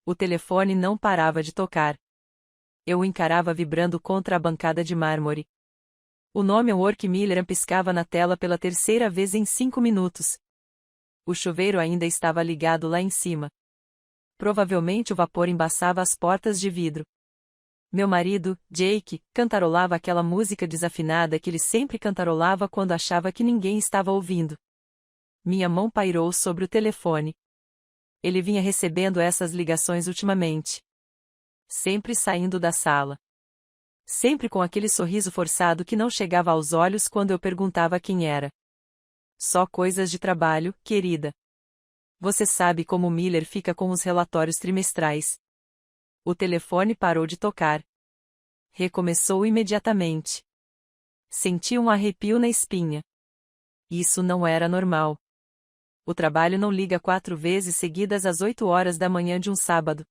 O telefone não parava de tocar. Eu o encarava vibrando contra a bancada de mármore. O nome Work Miller piscava na tela pela terceira vez em 5 minutos. O chuveiro ainda estava ligado lá em cima. Provavelmente o vapor embaçava as portas de vidro. Meu marido, Jake, cantarolava aquela música desafinada que ele sempre cantarolava quando achava que ninguém estava ouvindo. Minha mão pairou sobre o telefone. Ele vinha recebendo essas ligações ultimamente. Sempre saindo da sala. Sempre com aquele sorriso forçado que não chegava aos olhos quando eu perguntava quem era. Só coisas de trabalho, querida. Você sabe como o Miller fica com os relatórios trimestrais. O telefone parou de tocar. Recomeçou imediatamente. Senti um arrepio na espinha. Isso não era normal. O trabalho não liga 4 vezes seguidas às 8 horas da manhã de um sábado.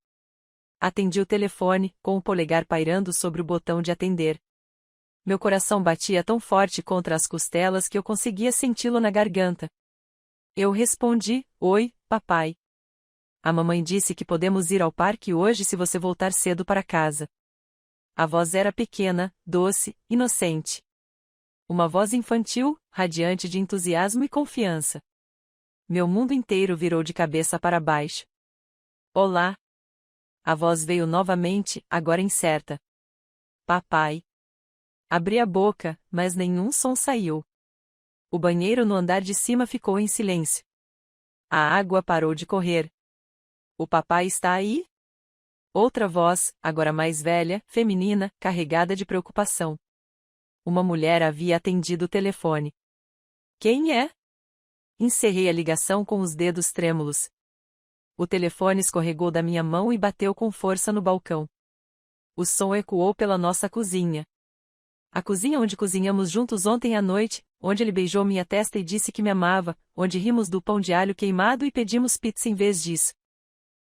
Atendi o telefone, com o polegar pairando sobre o botão de atender. Meu coração batia tão forte contra as costelas que eu conseguia senti-lo na garganta. Eu respondi: "Oi, papai. A mamãe disse que podemos ir ao parque hoje se você voltar cedo para casa." A voz era pequena, doce, inocente. Uma voz infantil, radiante de entusiasmo e confiança. Meu mundo inteiro virou de cabeça para baixo. "Olá." A voz veio novamente, agora incerta. "Papai." Abri a boca, mas nenhum som saiu. O banheiro no andar de cima ficou em silêncio. A água parou de correr. "O papai está aí?" Outra voz, agora mais velha, feminina, carregada de preocupação. Uma mulher havia atendido o telefone. "Quem é?" Encerrei a ligação com os dedos trêmulos. O telefone escorregou da minha mão e bateu com força no balcão. O som ecoou pela nossa cozinha. A cozinha onde cozinhamos juntos ontem à noite, onde ele beijou minha testa e disse que me amava, onde rimos do pão de alho queimado e pedimos pizza em vez disso.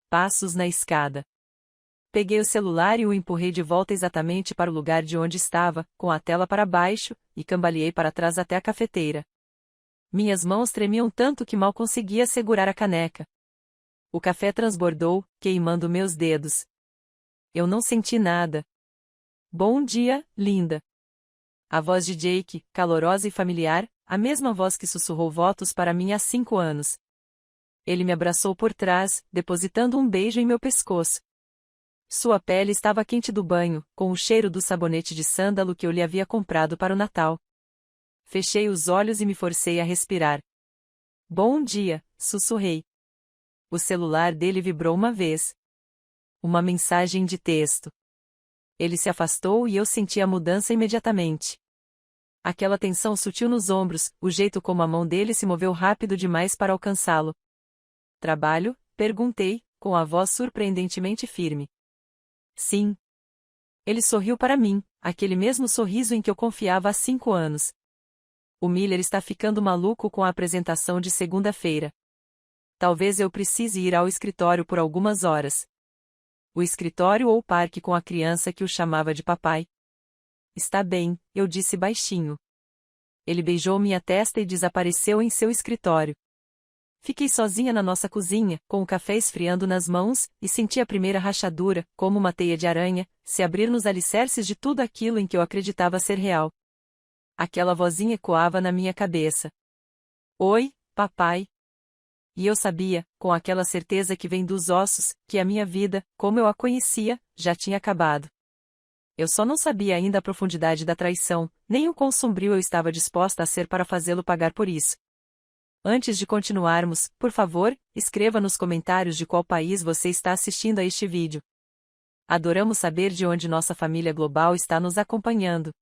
Passos na escada. Peguei o celular e o empurrei de volta exatamente para o lugar de onde estava, com a tela para baixo, e cambaleei para trás até a cafeteira. Minhas mãos tremiam tanto que mal conseguia segurar a caneca. O café transbordou, queimando meus dedos. Eu não senti nada. "Bom dia, linda." A voz de Jake, calorosa e familiar, a mesma voz que sussurrou votos para mim há 5 anos. Ele me abraçou por trás, depositando um beijo em meu pescoço. Sua pele estava quente do banho, com o cheiro do sabonete de sândalo que eu lhe havia comprado para o Natal. Fechei os olhos e me forcei a respirar. "Bom dia", sussurrei. O celular dele vibrou uma vez. Uma mensagem de texto. Ele se afastou e eu senti a mudança imediatamente. Aquela tensão sutil nos ombros, o jeito como a mão dele se moveu rápido demais para alcançá-lo. "Trabalho?" perguntei, com a voz surpreendentemente firme. "Sim." Ele sorriu para mim, aquele mesmo sorriso em que eu confiava há 5 anos. "O Miller está ficando maluco com a apresentação de segunda-feira. Talvez eu precise ir ao escritório por algumas horas." O escritório ou o parque com a criança que o chamava de papai? "Está bem", eu disse baixinho. Ele beijou minha testa e desapareceu em seu escritório. Fiquei sozinha na nossa cozinha, com o café esfriando nas mãos, e senti a primeira rachadura, como uma teia de aranha, se abrir nos alicerces de tudo aquilo em que eu acreditava ser real. Aquela vozinha ecoava na minha cabeça. "Oi, papai." E eu sabia, com aquela certeza que vem dos ossos, que a minha vida, como eu a conhecia, já tinha acabado. Eu só não sabia ainda a profundidade da traição, nem o quão sombrio eu estava disposta a ser para fazê-lo pagar por isso. Antes de continuarmos, por favor, escreva nos comentários de qual país você está assistindo a este vídeo. Adoramos saber de onde nossa família global está nos acompanhando.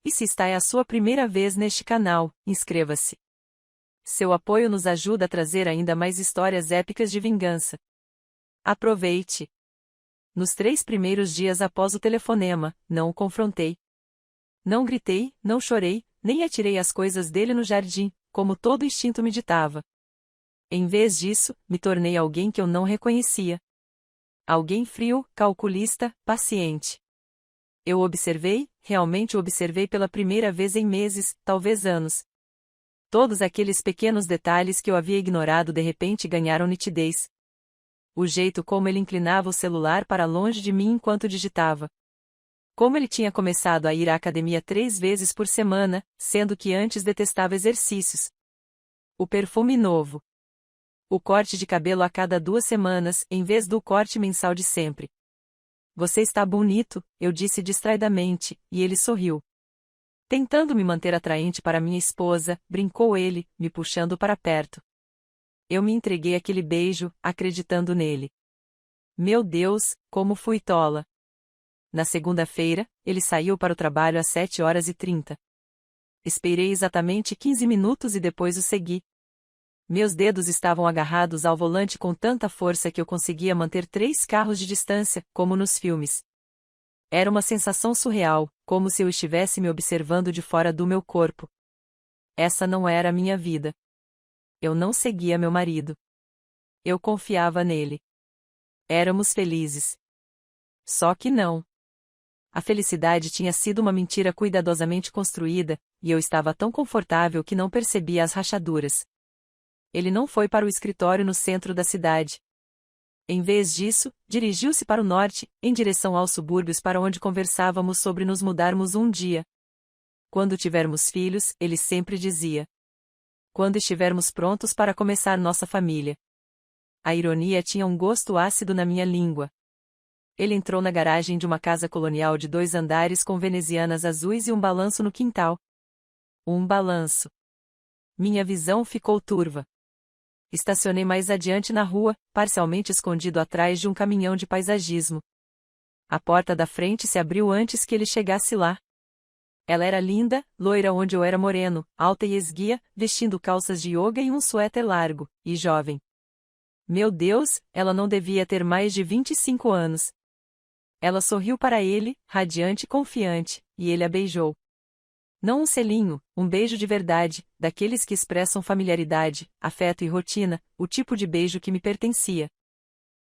E se esta é a sua primeira vez neste canal, inscreva-se. Seu apoio nos ajuda a trazer ainda mais histórias épicas de vingança. Aproveite! Nos 3 primeiros dias após o telefonema, não o confrontei. Não gritei, não chorei, nem atirei as coisas dele no jardim, como todo instinto me ditava. Em vez disso, me tornei alguém que eu não reconhecia. Alguém frio, calculista, paciente. Eu observei, realmente o observei pela primeira vez em meses, talvez anos. Todos aqueles pequenos detalhes que eu havia ignorado de repente ganharam nitidez. O jeito como ele inclinava o celular para longe de mim enquanto digitava. Como ele tinha começado a ir à academia 3 vezes por semana, sendo que antes detestava exercícios. O perfume novo. O corte de cabelo a cada 2 semanas, em vez do corte mensal de sempre. Você está bonito, eu disse distraidamente, e ele sorriu. Tentando me manter atraente para minha esposa, brincou ele, me puxando para perto. Eu me entreguei àquele beijo, acreditando nele. Meu Deus, como fui tola! Na segunda-feira, ele saiu para o trabalho às 7h30. Esperei exatamente 15 minutos e depois o segui. Meus dedos estavam agarrados ao volante com tanta força que eu conseguia manter 3 carros de distância, como nos filmes. Era uma sensação surreal, como se eu estivesse me observando de fora do meu corpo. Essa não era a minha vida. Eu não seguia meu marido. Eu confiava nele. Éramos felizes. Só que não. A felicidade tinha sido uma mentira cuidadosamente construída, e eu estava tão confortável que não percebia as rachaduras. Ele não foi para o escritório no centro da cidade. Em vez disso, dirigiu-se para o norte, em direção aos subúrbios para onde conversávamos sobre nos mudarmos um dia. Quando tivermos filhos, ele sempre dizia. Quando estivermos prontos para começar nossa família. A ironia tinha um gosto ácido na minha língua. Ele entrou na garagem de uma casa colonial de 2 andares com venezianas azuis e um balanço no quintal. Um balanço. Minha visão ficou turva. Estacionei mais adiante na rua, parcialmente escondido atrás de um caminhão de paisagismo. A porta da frente se abriu antes que ele chegasse lá. Ela era linda, loira onde eu era moreno, alta e esguia, vestindo calças de yoga e um suéter largo, e jovem. Meu Deus, ela não devia ter mais de 25 anos. Ela sorriu para ele, radiante e confiante, e ele a beijou. Não um selinho, um beijo de verdade, daqueles que expressam familiaridade, afeto e rotina, o tipo de beijo que me pertencia.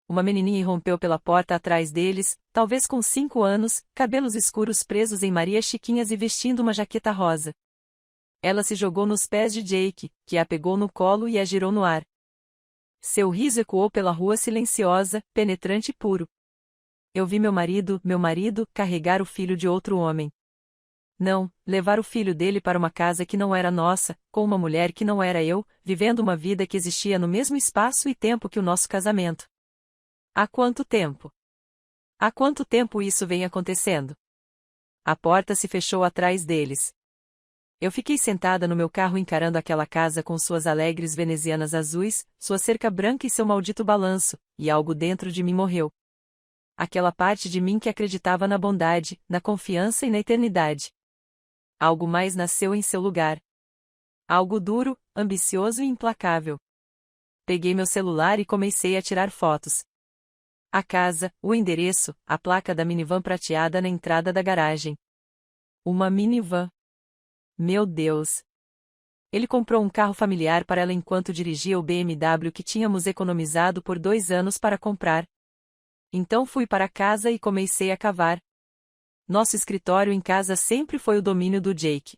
Uma menininha irrompeu pela porta atrás deles, talvez com 5 anos, cabelos escuros presos em Maria Chiquinhas e vestindo uma jaqueta rosa. Ela se jogou nos pés de Jake, que a pegou no colo e a girou no ar. Seu riso ecoou pela rua silenciosa, penetrante e puro. Eu vi meu marido, carregar o filho de outro homem. Não, levar o filho dele para uma casa que não era nossa, com uma mulher que não era eu, vivendo uma vida que existia no mesmo espaço e tempo que o nosso casamento. Há quanto tempo? Há quanto tempo isso vem acontecendo? A porta se fechou atrás deles. Eu fiquei sentada no meu carro encarando aquela casa com suas alegres venezianas azuis, sua cerca branca e seu maldito balanço, e algo dentro de mim morreu. Aquela parte de mim que acreditava na bondade, na confiança e na eternidade. Algo mais nasceu em seu lugar. Algo duro, ambicioso e implacável. Peguei meu celular e comecei a tirar fotos. A casa, o endereço, a placa da minivan prateada na entrada da garagem. Uma minivan. Meu Deus! Ele comprou um carro familiar para ela enquanto dirigia o BMW que tínhamos economizado por 2 anos para comprar. Então fui para casa e comecei a cavar. Nosso escritório em casa sempre foi o domínio do Jake.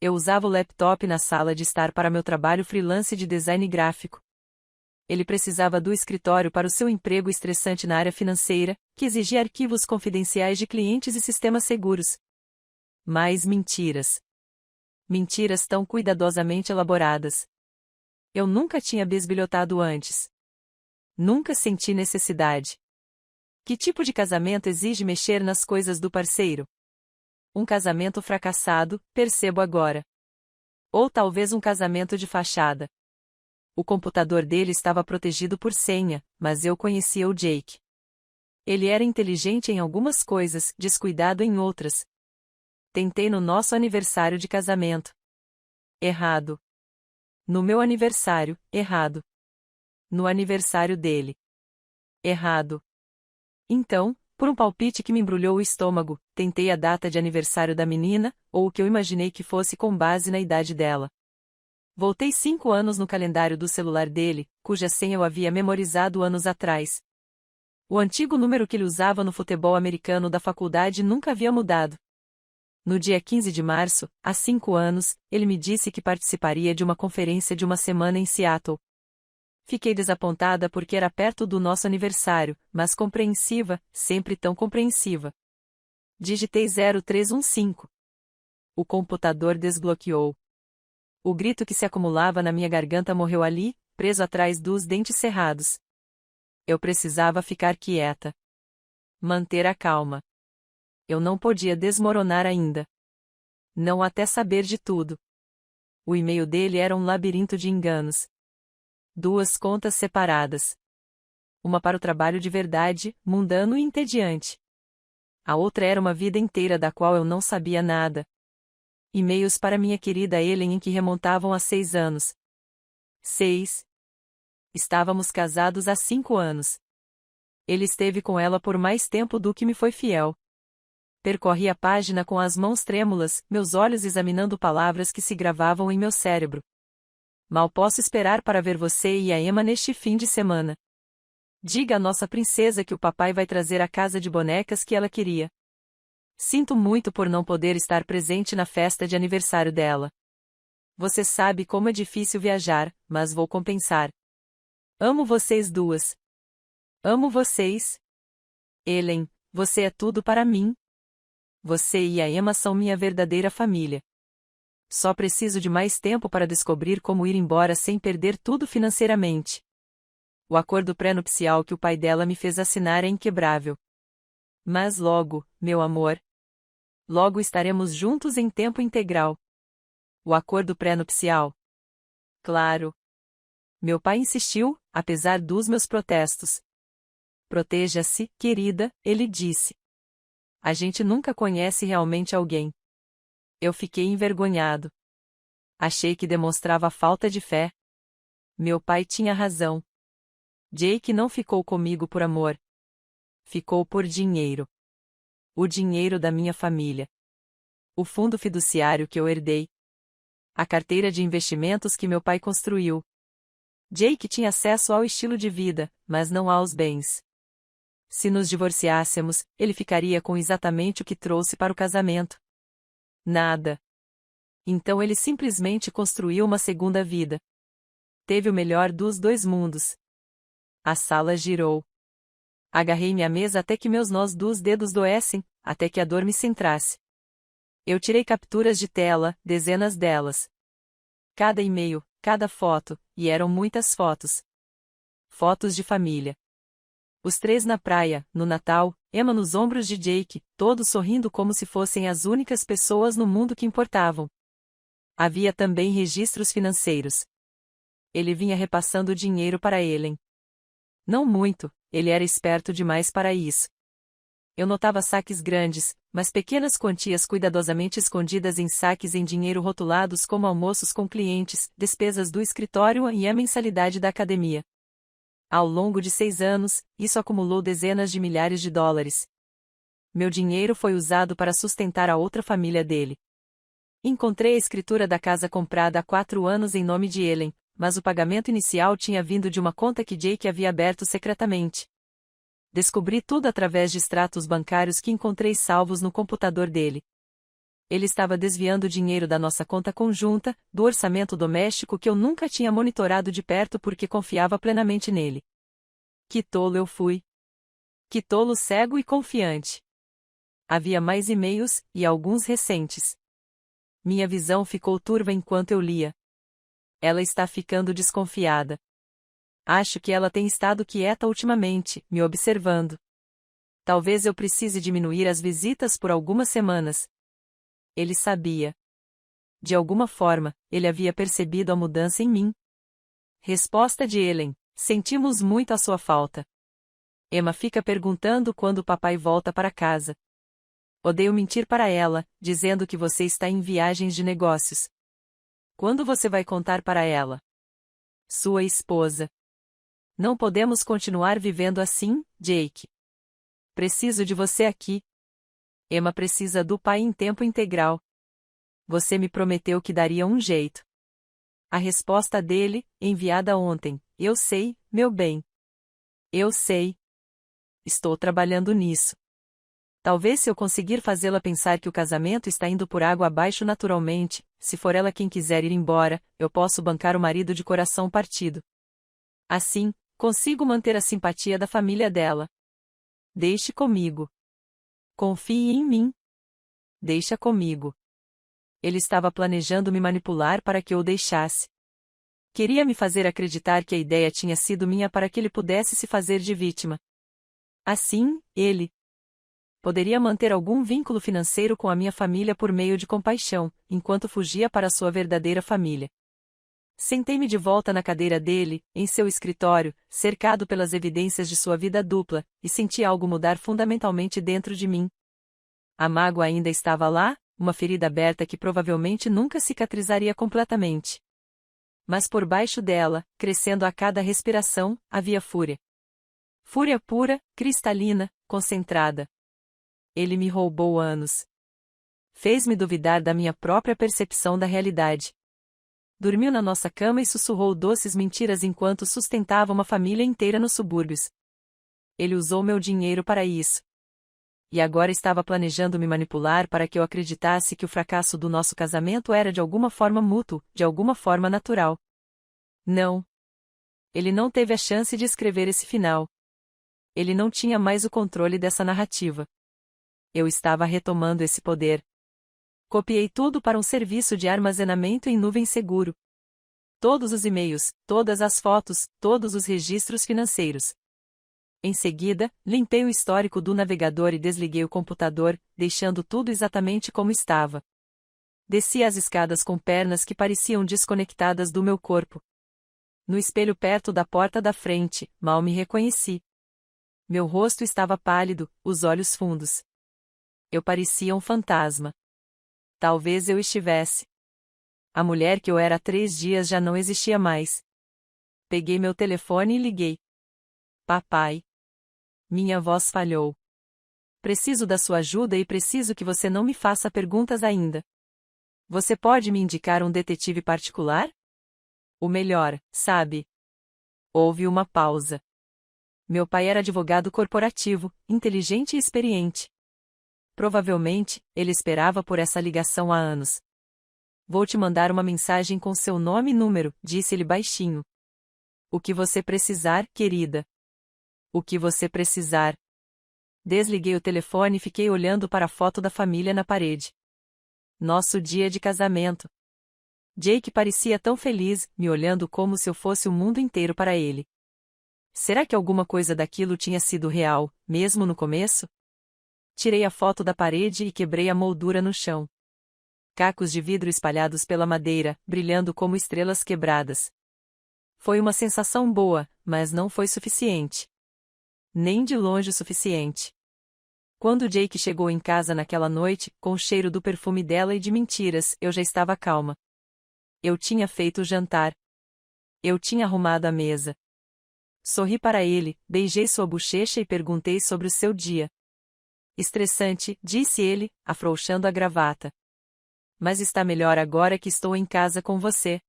Eu usava o laptop na sala de estar para meu trabalho freelance de design gráfico. Ele precisava do escritório para o seu emprego estressante na área financeira, que exigia arquivos confidenciais de clientes e sistemas seguros. Mais mentiras. Mentiras tão cuidadosamente elaboradas. Eu nunca tinha bisbilhotado antes. Nunca senti necessidade. Que tipo de casamento exige mexer nas coisas do parceiro? Um casamento fracassado, percebo agora. Ou talvez um casamento de fachada. O computador dele estava protegido por senha, mas eu conhecia o Jake. Ele era inteligente em algumas coisas, descuidado em outras. Tentei no nosso aniversário de casamento. Errado. No meu aniversário, errado. No aniversário dele. Errado. Então, por um palpite que me embrulhou o estômago, tentei a data de aniversário da menina, ou o que eu imaginei que fosse com base na idade dela. Voltei 5 anos no calendário do celular dele, cuja senha eu havia memorizado anos atrás. O antigo número que ele usava no futebol americano da faculdade nunca havia mudado. No dia 15 de março, há 5 anos, ele me disse que participaria de uma conferência de uma semana em Seattle. Fiquei desapontada porque era perto do nosso aniversário, mas compreensiva, sempre tão compreensiva. Digitei 0315. O computador desbloqueou. O grito que se acumulava na minha garganta morreu ali, preso atrás dos dentes cerrados. Eu precisava ficar quieta. Manter a calma. Eu não podia desmoronar ainda. Não até saber de tudo. O e-mail dele era um labirinto de enganos. 2 contas separadas. Uma para o trabalho de verdade, mundano e entediante. A outra era uma vida inteira da qual eu não sabia nada. E-mails para minha querida Ellen em que remontavam a 6 anos. 6. Estávamos casados há 5 anos. Ele esteve com ela por mais tempo do que me foi fiel. Percorri a página com as mãos trêmulas, meus olhos examinando palavras que se gravavam em meu cérebro. Mal posso esperar para ver você e a Emma neste fim de semana. Diga à nossa princesa que o papai vai trazer a casa de bonecas que ela queria. Sinto muito por não poder estar presente na festa de aniversário dela. Você sabe como é difícil viajar, mas vou compensar. Amo vocês duas. Amo vocês. Ellen, você é tudo para mim. Você e a Emma são minha verdadeira família. Só preciso de mais tempo para descobrir como ir embora sem perder tudo financeiramente. O acordo pré-nupcial que o pai dela me fez assinar é inquebrável. Mas logo, meu amor. Logo estaremos juntos em tempo integral. O acordo pré-nupcial. Claro. Meu pai insistiu, apesar dos meus protestos. Proteja-se, querida, ele disse. A gente nunca conhece realmente alguém. Eu fiquei envergonhado. Achei que demonstrava falta de fé. Meu pai tinha razão. Jake não ficou comigo por amor. Ficou por dinheiro. O dinheiro da minha família. O fundo fiduciário que eu herdei. A carteira de investimentos que meu pai construiu. Jake tinha acesso ao estilo de vida, mas não aos bens. Se nos divorciássemos, ele ficaria com exatamente o que trouxe para o casamento. Nada. Então ele simplesmente construiu uma segunda vida. Teve o melhor dos 2 mundos. A sala girou. Agarrei-me à mesa até que meus nós dos dedos doessem, até que a dor me centrasse. Eu tirei capturas de tela, dezenas delas. Cada e-mail, cada foto, e eram muitas fotos. Fotos de família. Os 3 na praia, no Natal, Emma nos ombros de Jake, todos sorrindo como se fossem as únicas pessoas no mundo que importavam. Havia também registros financeiros. Ele vinha repassando dinheiro para Ellen. Não muito, ele era esperto demais para isso. Eu notava saques grandes, mas pequenas quantias cuidadosamente escondidas em saques em dinheiro rotulados como almoços com clientes, despesas do escritório e a mensalidade da academia. Ao longo de 6 anos, isso acumulou dezenas de milhares de dólares. Meu dinheiro foi usado para sustentar a outra família dele. Encontrei a escritura da casa comprada há 4 anos em nome de Ellen, mas o pagamento inicial tinha vindo de uma conta que Jake havia aberto secretamente. Descobri tudo através de extratos bancários que encontrei salvos no computador dele. Ele estava desviando dinheiro da nossa conta conjunta, do orçamento doméstico que eu nunca tinha monitorado de perto porque confiava plenamente nele. Que tolo eu fui! Que tolo cego e confiante! Havia mais e-mails, e alguns recentes. Minha visão ficou turva enquanto eu lia. Ela está ficando desconfiada. Acho que ela tem estado quieta ultimamente, me observando. Talvez eu precise diminuir as visitas por algumas semanas. Ele sabia. De alguma forma, ele havia percebido a mudança em mim. Resposta de Ellen: sentimos muito a sua falta. Emma fica perguntando quando o papai volta para casa. Odeio mentir para ela, dizendo que você está em viagens de negócios. Quando você vai contar para ela? Sua esposa. Não podemos continuar vivendo assim, Jake. Preciso de você aqui. Emma precisa do pai em tempo integral. Você me prometeu que daria um jeito. A resposta dele, enviada ontem: eu sei, meu bem. Eu sei. Estou trabalhando nisso. Talvez se eu conseguir fazê-la pensar que o casamento está indo por água abaixo naturalmente, se for ela quem quiser ir embora, eu posso bancar o marido de coração partido. Assim, consigo manter a simpatia da família dela. Deixe comigo. Confie em mim. Deixa comigo. Ele estava planejando me manipular para que eu o deixasse. Queria me fazer acreditar que a ideia tinha sido minha para que ele pudesse se fazer de vítima. Assim, ele poderia manter algum vínculo financeiro com a minha família por meio de compaixão, enquanto fugia para sua verdadeira família. Sentei-me de volta na cadeira dele, em seu escritório, cercado pelas evidências de sua vida dupla, e senti algo mudar fundamentalmente dentro de mim. A mágoa ainda estava lá, uma ferida aberta que provavelmente nunca cicatrizaria completamente. Mas por baixo dela, crescendo a cada respiração, havia fúria. Fúria pura, cristalina, concentrada. Ele me roubou anos. Fez-me duvidar da minha própria percepção da realidade. Dormiu na nossa cama e sussurrou doces mentiras enquanto sustentava uma família inteira nos subúrbios. Ele usou meu dinheiro para isso. E agora estava planejando me manipular para que eu acreditasse que o fracasso do nosso casamento era de alguma forma mútuo, de alguma forma natural. Não. Ele não teve a chance de escrever esse final. Ele não tinha mais o controle dessa narrativa. Eu estava retomando esse poder. Copiei tudo para um serviço de armazenamento em nuvem seguro. Todos os e-mails, todas as fotos, todos os registros financeiros. Em seguida, limpei o histórico do navegador e desliguei o computador, deixando tudo exatamente como estava. Desci as escadas com pernas que pareciam desconectadas do meu corpo. No espelho perto da porta da frente, mal me reconheci. Meu rosto estava pálido, os olhos fundos. Eu parecia um fantasma. Talvez eu estivesse. A mulher que eu era há 3 dias já não existia mais. Peguei meu telefone e liguei. Papai. Minha voz falhou. Preciso da sua ajuda e preciso que você não me faça perguntas ainda. Você pode me indicar um detetive particular? O melhor, sabe? Houve uma pausa. Meu pai era advogado corporativo, inteligente e experiente. Provavelmente, ele esperava por essa ligação há anos. Vou te mandar uma mensagem com seu nome e número, disse ele baixinho. O que você precisar, querida. O que você precisar. Desliguei o telefone e fiquei olhando para a foto da família na parede. Nosso dia de casamento. Jake parecia tão feliz, me olhando como se eu fosse o mundo inteiro para ele. Será que alguma coisa daquilo tinha sido real, mesmo no começo? Tirei a foto da parede e quebrei a moldura no chão. Cacos de vidro espalhados pela madeira, brilhando como estrelas quebradas. Foi uma sensação boa, mas não foi suficiente. Nem de longe o suficiente. Quando Jake chegou em casa naquela noite, com o cheiro do perfume dela e de mentiras, eu já estava calma. Eu tinha feito o jantar. Eu tinha arrumado a mesa. Sorri para ele, beijei sua bochecha e perguntei sobre o seu dia. Estressante, disse ele, afrouxando a gravata. Mas está melhor agora que estou em casa com você.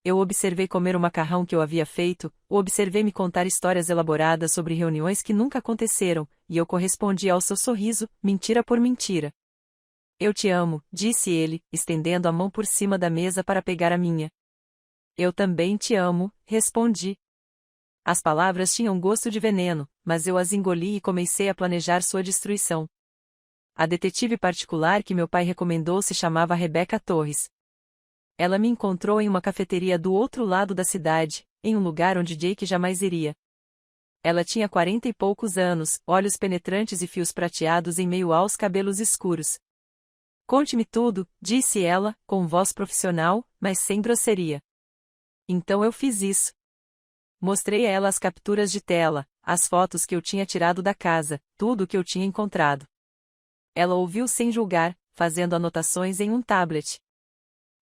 Eu observei comer o macarrão que eu havia feito, o observei me contar histórias elaboradas sobre reuniões que nunca aconteceram, e eu correspondi ao seu sorriso, mentira por mentira. Eu te amo, disse ele, estendendo a mão por cima da mesa para pegar a minha. Eu também te amo, respondi. As palavras tinham gosto de veneno, mas eu as engoli e comecei a planejar sua destruição. A detetive particular que meu pai recomendou se chamava Rebecca Torres. Ela me encontrou em uma cafeteria do outro lado da cidade, em um lugar onde Jake jamais iria. Ela tinha 40 e poucos anos, olhos penetrantes e fios prateados em meio aos cabelos escuros. Conte-me tudo, disse ela, com voz profissional, mas sem grosseria. Então eu fiz isso. Mostrei a ela as capturas de tela, as fotos que eu tinha tirado da casa, tudo o que eu tinha encontrado. Ela ouviu sem julgar, fazendo anotações em um tablet.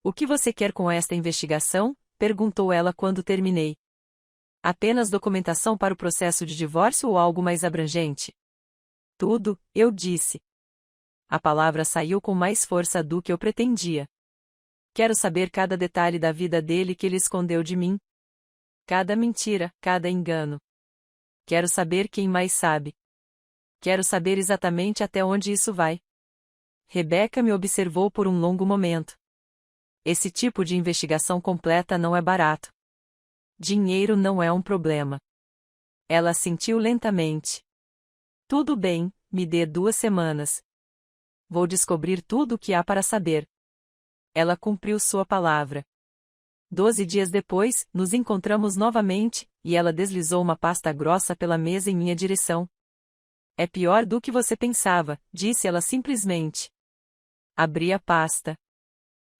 O que você quer com esta investigação? Perguntou ela quando terminei. Apenas documentação para o processo de divórcio ou algo mais abrangente? Tudo, eu disse. A palavra saiu com mais força do que eu pretendia. Quero saber cada detalhe da vida dele que ele escondeu de mim. Cada mentira, cada engano. Quero saber quem mais sabe. Quero saber exatamente até onde isso vai. Rebecca me observou por um longo momento. Esse tipo de investigação completa não é barato. Dinheiro não é um problema. Ela assentiu lentamente. Tudo bem, me dê 2 semanas. Vou descobrir tudo o que há para saber. Ela cumpriu sua palavra. 12 dias depois, nos encontramos novamente, e ela deslizou uma pasta grossa pela mesa em minha direção. É pior do que você pensava, disse ela simplesmente. Abri a pasta.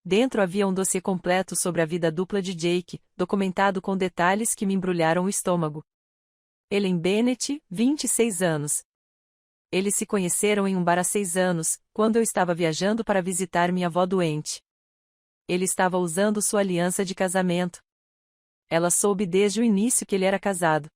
Dentro havia um dossiê completo sobre a vida dupla de Jake, documentado com detalhes que me embrulharam o estômago. Ellen Bennett, 26 anos. Eles se conheceram em um bar há 6 anos, quando eu estava viajando para visitar minha avó doente. Ele estava usando sua aliança de casamento. Ela soube desde o início que ele era casado.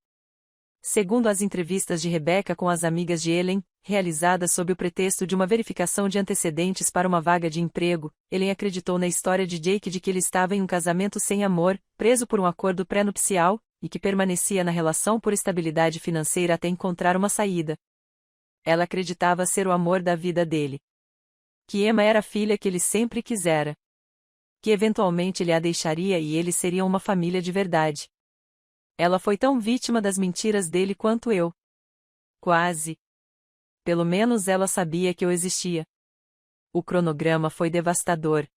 Segundo as entrevistas de Rebecca com as amigas de Ellen, realizadas sob o pretexto de uma verificação de antecedentes para uma vaga de emprego, Ellen acreditou na história de Jake de que ele estava em um casamento sem amor, preso por um acordo pré-nupcial, e que permanecia na relação por estabilidade financeira até encontrar uma saída. Ela acreditava ser o amor da vida dele. Que Emma era a filha que ele sempre quisera. Que eventualmente ele a deixaria e eles seriam uma família de verdade. Ela foi tão vítima das mentiras dele quanto eu. Quase. Pelo menos ela sabia que eu existia. O cronograma foi devastador.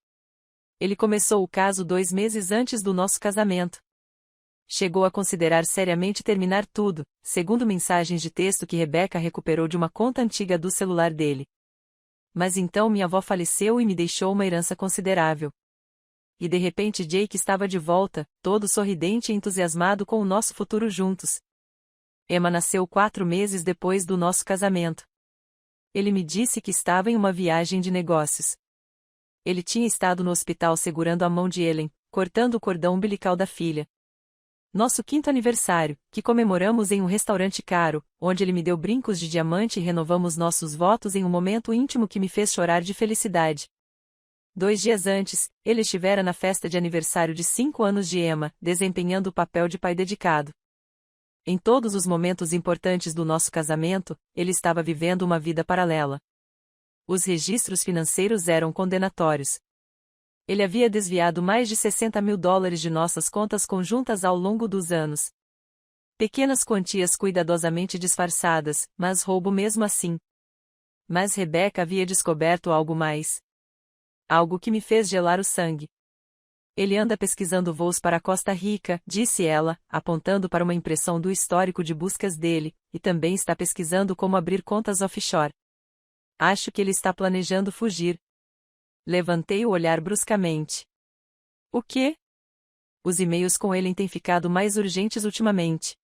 Ele começou o caso 2 meses antes do nosso casamento. Chegou a considerar seriamente terminar tudo, segundo mensagens de texto que Rebecca recuperou de uma conta antiga do celular dele. Mas então minha avó faleceu e me deixou uma herança considerável. E de repente Jake estava de volta, todo sorridente e entusiasmado com o nosso futuro juntos. Emma nasceu 4 meses depois do nosso casamento. Ele me disse que estava em uma viagem de negócios. Ele tinha estado no hospital segurando a mão de Ellen, cortando o cordão umbilical da filha. Nosso 5º aniversário, que comemoramos em um restaurante caro, onde ele me deu brincos de diamante e renovamos nossos votos em um momento íntimo que me fez chorar de felicidade. 2 dias antes, ele estivera na festa de aniversário de 5 anos de Emma, desempenhando o papel de pai dedicado. Em todos os momentos importantes do nosso casamento, ele estava vivendo uma vida paralela. Os registros financeiros eram condenatórios. Ele havia desviado mais de $60 mil de nossas contas conjuntas ao longo dos anos. Pequenas quantias cuidadosamente disfarçadas, mas roubo mesmo assim. Mas Rebecca havia descoberto algo mais. Algo que me fez gelar o sangue. Ele anda pesquisando voos para Costa Rica, disse ela, apontando para uma impressão do histórico de buscas dele, e também está pesquisando como abrir contas offshore. Acho que ele está planejando fugir. Levantei o olhar bruscamente. O quê? Os e-mails com ele têm ficado mais urgentes ultimamente.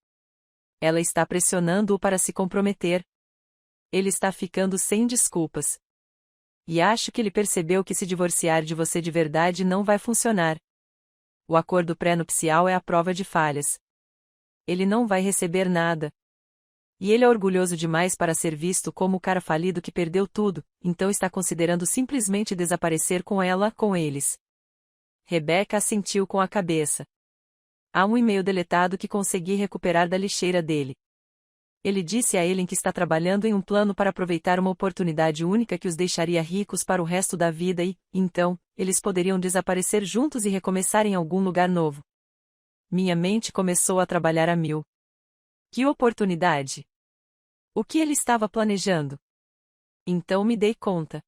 Ela está pressionando-o para se comprometer. Ele está ficando sem desculpas. E acho que ele percebeu que se divorciar de você de verdade não vai funcionar. O acordo pré-nupcial é a prova de falhas. Ele não vai receber nada. E ele é orgulhoso demais para ser visto como o cara falido que perdeu tudo, então está considerando simplesmente desaparecer com ela, com eles. Rebecca assentiu com a cabeça. Há um e-mail deletado que consegui recuperar da lixeira dele. Ele disse a Ellen que está trabalhando em um plano para aproveitar uma oportunidade única que os deixaria ricos para o resto da vida e, então, eles poderiam desaparecer juntos e recomeçar em algum lugar novo. Minha mente começou a trabalhar a mil. Que oportunidade! O que ele estava planejando? Então me dei conta.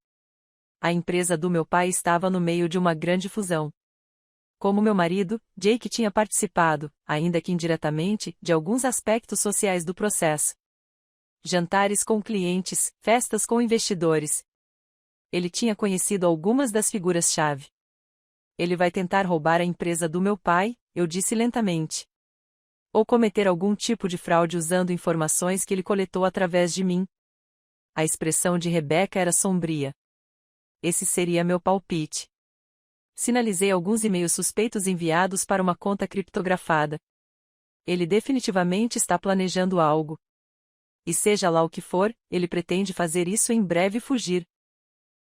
A empresa do meu pai estava no meio de uma grande fusão. Como meu marido, Jake tinha participado, ainda que indiretamente, de alguns aspectos sociais do processo. Jantares com clientes, festas com investidores. Ele tinha conhecido algumas das figuras-chave. Ele vai tentar roubar a empresa do meu pai, eu disse lentamente. Ou cometer algum tipo de fraude usando informações que ele coletou através de mim. A expressão de Rebecca era sombria. Esse seria meu palpite. Sinalizei alguns e-mails suspeitos enviados para uma conta criptografada. Ele definitivamente está planejando algo. E seja lá o que for, ele pretende fazer isso em breve e fugir.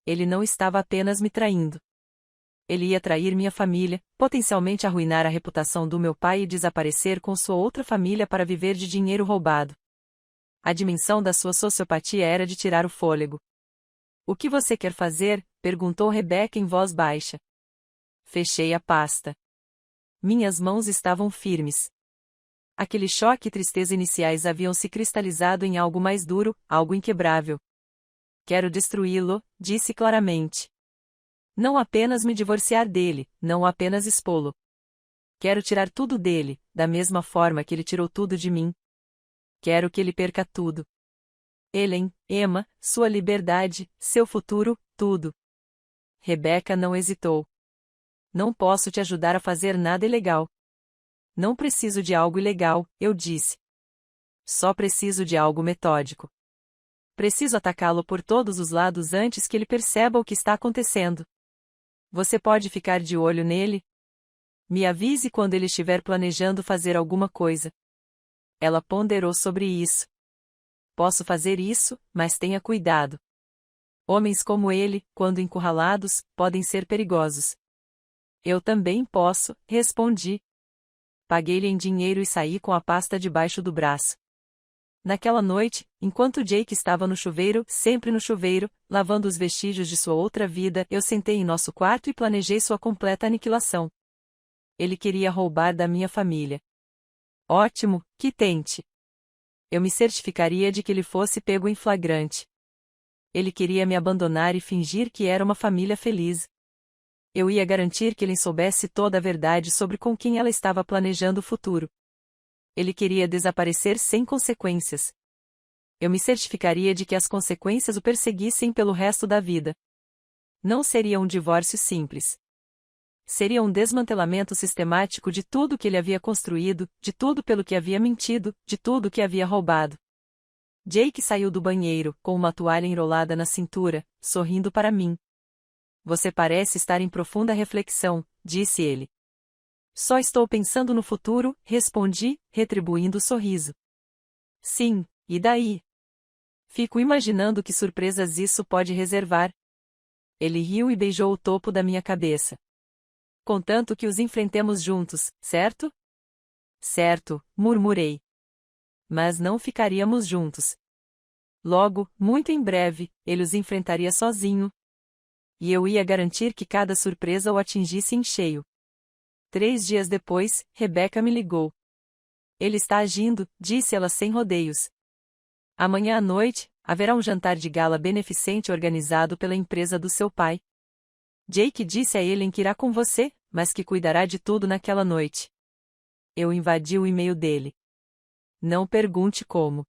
Ele não estava apenas me traindo. Ele ia trair minha família, potencialmente arruinar a reputação do meu pai e desaparecer com sua outra família para viver de dinheiro roubado. A dimensão da sua sociopatia era de tirar o fôlego. O que você quer fazer? Perguntou Rebecca em voz baixa. Fechei a pasta. Minhas mãos estavam firmes. Aquele choque e tristeza iniciais haviam se cristalizado em algo mais duro, algo inquebrável. Quero destruí-lo, disse claramente. Não apenas me divorciar dele, não apenas expô-lo. Quero tirar tudo dele, da mesma forma que ele tirou tudo de mim. Quero que ele perca tudo. Helen, Emma, sua liberdade, seu futuro, tudo. Rebecca não hesitou. Não posso te ajudar a fazer nada ilegal. Não preciso de algo ilegal, eu disse. Só preciso de algo metódico. Preciso atacá-lo por todos os lados antes que ele perceba o que está acontecendo. Você pode ficar de olho nele? Me avise quando ele estiver planejando fazer alguma coisa. Ela ponderou sobre isso. Posso fazer isso, mas tenha cuidado. Homens como ele, quando encurralados, podem ser perigosos. Eu também posso, respondi. Paguei-lhe em dinheiro e saí com a pasta debaixo do braço. Naquela noite, enquanto Jake estava no chuveiro, sempre no chuveiro, lavando os vestígios de sua outra vida, eu sentei em nosso quarto e planejei sua completa aniquilação. Ele queria roubar da minha família. Ótimo, que tente. Eu me certificaria de que ele fosse pego em flagrante. Ele queria me abandonar e fingir que era uma família feliz. Eu ia garantir que ele soubesse toda a verdade sobre com quem ela estava planejando o futuro. Ele queria desaparecer sem consequências. Eu me certificaria de que as consequências o perseguissem pelo resto da vida. Não seria um divórcio simples. Seria um desmantelamento sistemático de tudo que ele havia construído, de tudo pelo que havia mentido, de tudo que havia roubado. Jake saiu do banheiro, com uma toalha enrolada na cintura, sorrindo para mim. Você parece estar em profunda reflexão, disse ele. Só estou pensando no futuro, respondi, retribuindo o sorriso. Sim, e daí? Fico imaginando que surpresas isso pode reservar. Ele riu e beijou o topo da minha cabeça. Contanto que os enfrentemos juntos, certo? Certo, murmurei. Mas não ficaríamos juntos. Logo, muito em breve, ele os enfrentaria sozinho. E eu ia garantir que cada surpresa o atingisse em cheio. 3 dias depois, Rebecca me ligou. Ele está agindo, disse ela sem rodeios. Amanhã à noite, haverá um jantar de gala beneficente organizado pela empresa do seu pai. Jake disse a Helen que irá com você, mas que cuidará de tudo naquela noite. Eu invadi o e-mail dele. Não pergunte como.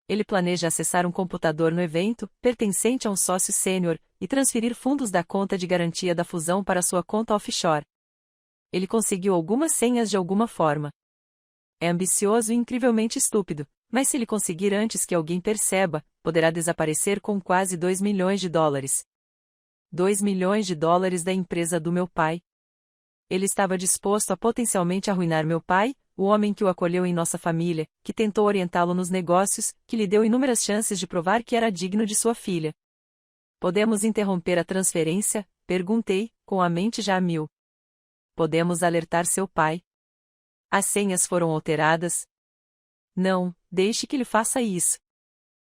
Ele planeja acessar um computador no evento, pertencente a um sócio sênior, e transferir fundos da conta de garantia da fusão para sua conta offshore. Ele conseguiu algumas senhas de alguma forma. É ambicioso e incrivelmente estúpido, mas se ele conseguir antes que alguém perceba, poderá desaparecer com quase 2 milhões de dólares. 2 milhões de dólares da empresa do meu pai. Ele estava disposto a potencialmente arruinar meu pai, o homem que o acolheu em nossa família, que tentou orientá-lo nos negócios, que lhe deu inúmeras chances de provar que era digno de sua filha. Podemos interromper a transferência? Perguntei, com a mente já a mil. Podemos alertar seu pai. As senhas foram alteradas? Não, deixe que ele faça isso.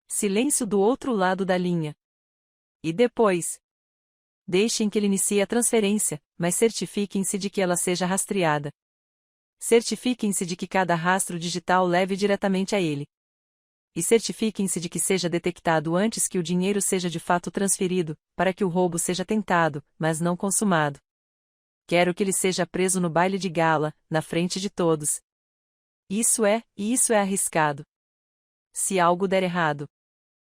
Silêncio do outro lado da linha. E depois? Deixem que ele inicie a transferência, mas certifiquem-se de que ela seja rastreada. Certifiquem-se de que cada rastro digital leve diretamente a ele. E certifiquem-se de que seja detectado antes que o dinheiro seja de fato transferido, para que o roubo seja tentado, mas não consumado. Quero que ele seja preso no baile de gala, na frente de todos. Isso é arriscado. Se algo der errado.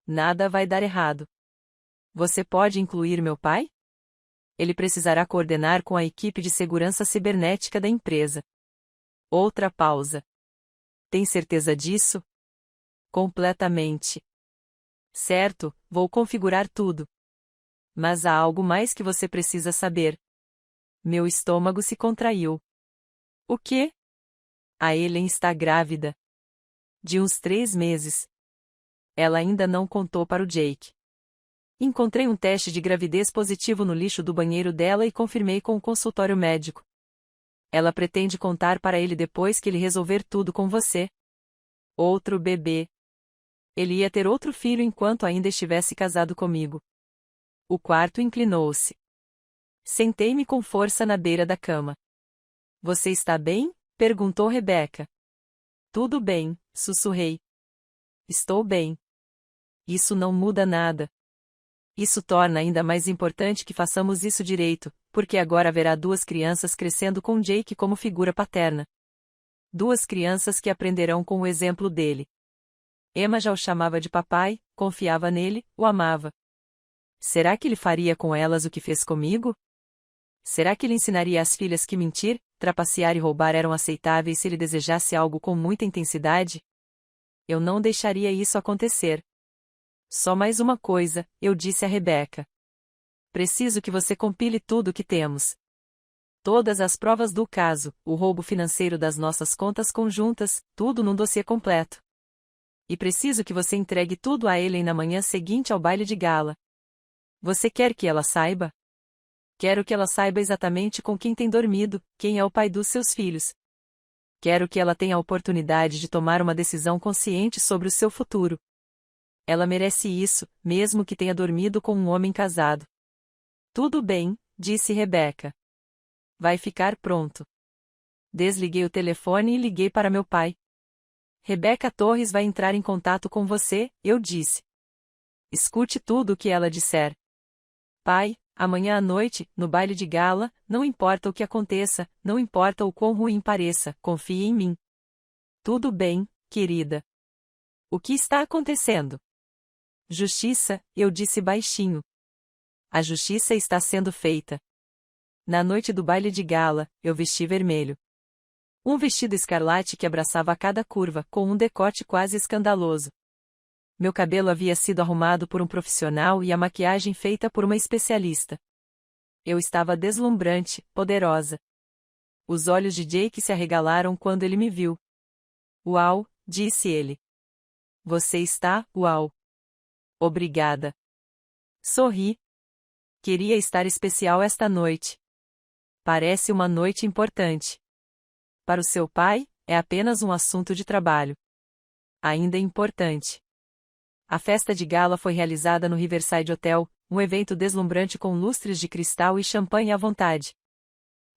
Nada vai dar errado. Você pode incluir meu pai? Ele precisará coordenar com a equipe de segurança cibernética da empresa. Outra pausa. Tem certeza disso? Completamente. Certo, vou configurar tudo. Mas há algo mais que você precisa saber. Meu estômago se contraiu. O quê? A Helen está grávida. De uns 3 meses. Ela ainda não contou para o Jake. Encontrei um teste de gravidez positivo no lixo do banheiro dela e confirmei com o consultório médico. Ela pretende contar para ele depois que ele resolver tudo com você. Outro bebê. Ele ia ter outro filho enquanto ainda estivesse casado comigo. O quarto inclinou-se. Sentei-me com força na beira da cama. Você está bem? Perguntou Rebecca. Tudo bem, sussurrei. Estou bem. Isso não muda nada. Isso torna ainda mais importante que façamos isso direito, porque agora haverá duas crianças crescendo com Jake como figura paterna. Duas crianças que aprenderão com o exemplo dele. Emma já o chamava de papai, confiava nele, o amava. Será que ele faria com elas o que fez comigo? Será que ele ensinaria às filhas que mentir, trapacear e roubar eram aceitáveis se ele desejasse algo com muita intensidade? Eu não deixaria isso acontecer. Só mais uma coisa, eu disse a Rebecca. Preciso que você compile tudo o que temos. Todas as provas do caso, o roubo financeiro das nossas contas conjuntas, tudo num dossiê completo. E preciso que você entregue tudo a Ellen na manhã seguinte ao baile de gala. Você quer que ela saiba? Quero que ela saiba exatamente com quem tem dormido, quem é o pai dos seus filhos. Quero que ela tenha a oportunidade de tomar uma decisão consciente sobre o seu futuro. Ela merece isso, mesmo que tenha dormido com um homem casado. Tudo bem, disse Rebecca. Vai ficar pronto. Desliguei o telefone e liguei para meu pai. Rebecca Torres vai entrar em contato com você, eu disse. Escute tudo o que ela disser. Pai, amanhã à noite, no baile de gala, não importa o que aconteça, não importa o quão ruim pareça, confie em mim. Tudo bem, querida. O que está acontecendo? Justiça, eu disse baixinho. A justiça está sendo feita. Na noite do baile de gala, eu vesti vermelho. Um vestido escarlate que abraçava a cada curva, com um decote quase escandaloso. Meu cabelo havia sido arrumado por um profissional e a maquiagem feita por uma especialista. Eu estava deslumbrante, poderosa. Os olhos de Jake se arregalaram quando ele me viu. Uau, disse ele. Você está, uau. Obrigada. Sorri. Queria estar especial esta noite. Parece uma noite importante. Para o seu pai, é apenas um assunto de trabalho. Ainda importante. A festa de gala foi realizada no Riverside Hotel, um evento deslumbrante com lustres de cristal e champanhe à vontade.